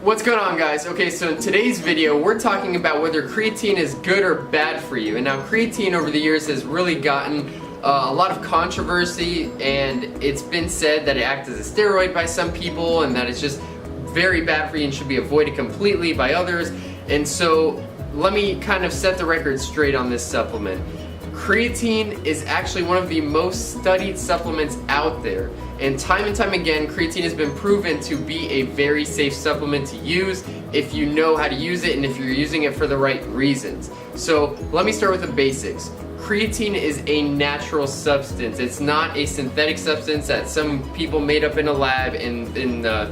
What's going on, guys? Okay, so in today's video we're talking about whether creatine is good or bad for you. And now creatine over the years has really gotten a lot of controversy, and it's been said that it acts as a steroid by some people and that it's just very bad for you and should be avoided completely by others. And so let me kind of set the record straight on this supplement. Creatine is actually one of the most studied supplements out there, and time again creatine has been proven to be a very safe supplement to use if you know how to use it and if you're using it for the right reasons. So let me start with the basics. Creatine is a natural substance. It's not a synthetic substance that some people made up in a lab and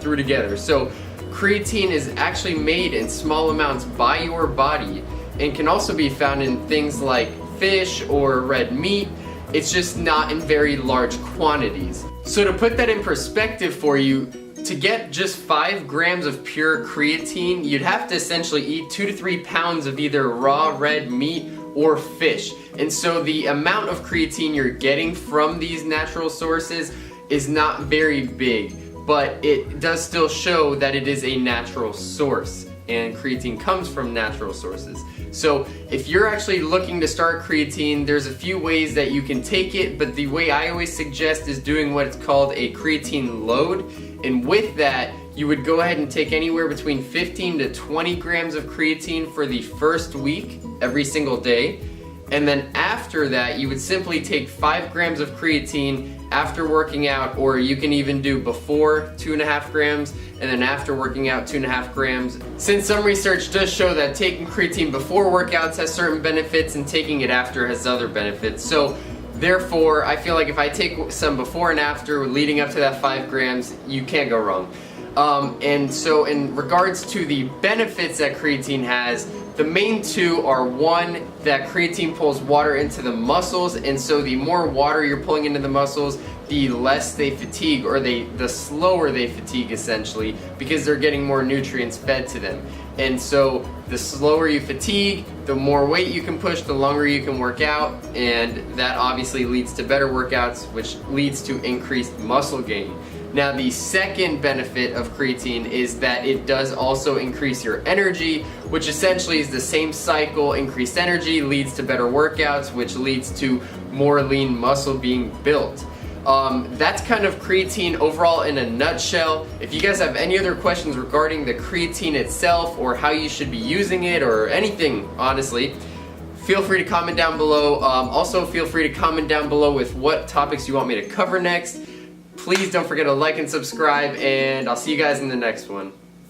threw together. So creatine is actually made in small amounts by your body and can also be found in things like fish or red meat. It's just not in very large quantities. So to put that in perspective for you, to get just 5 grams of pure creatine, you'd have to essentially eat 2 to 3 pounds of either raw red meat or fish. And so the amount of creatine you're getting from these natural sources is not very big, but it does still show that it is a natural source, and creatine comes from natural sources. So if you're actually looking to start creatine, there's a few ways that you can take it, but the way I always suggest is doing what's called a creatine load. And with that, you would go ahead and take anywhere between 15 to 20 grams of creatine for the first week, every single day. And then after that, you would simply take 5 grams of creatine after working out, or you can even do before 2.5 grams, and then after working out 2.5 grams. Since some research does show that taking creatine before workouts has certain benefits and taking it after has other benefits. So therefore, I feel like if I take some before and after leading up to that 5 grams, you can't go wrong. And so in regards to the benefits that creatine has, the main two are, one, that creatine pulls water into the muscles, and so the more water you're pulling into the muscles, the less they fatigue, or the slower they fatigue essentially, because they're getting more nutrients fed to them. And so the slower you fatigue, the more weight you can push, the longer you can work out, and that obviously leads to better workouts, which leads to increased muscle gain. Now, the second benefit of creatine is that it does also increase your energy, which essentially is the same cycle. Increased energy leads to better workouts, which leads to more lean muscle being built. That's kind of creatine overall in a nutshell. If you guys have any other questions regarding the creatine itself or how you should be using it or anything, honestly, feel free to comment down below. Also, feel free to comment down below with what topics you want me to cover next. Please don't forget to like and subscribe, and I'll see you guys in the next one.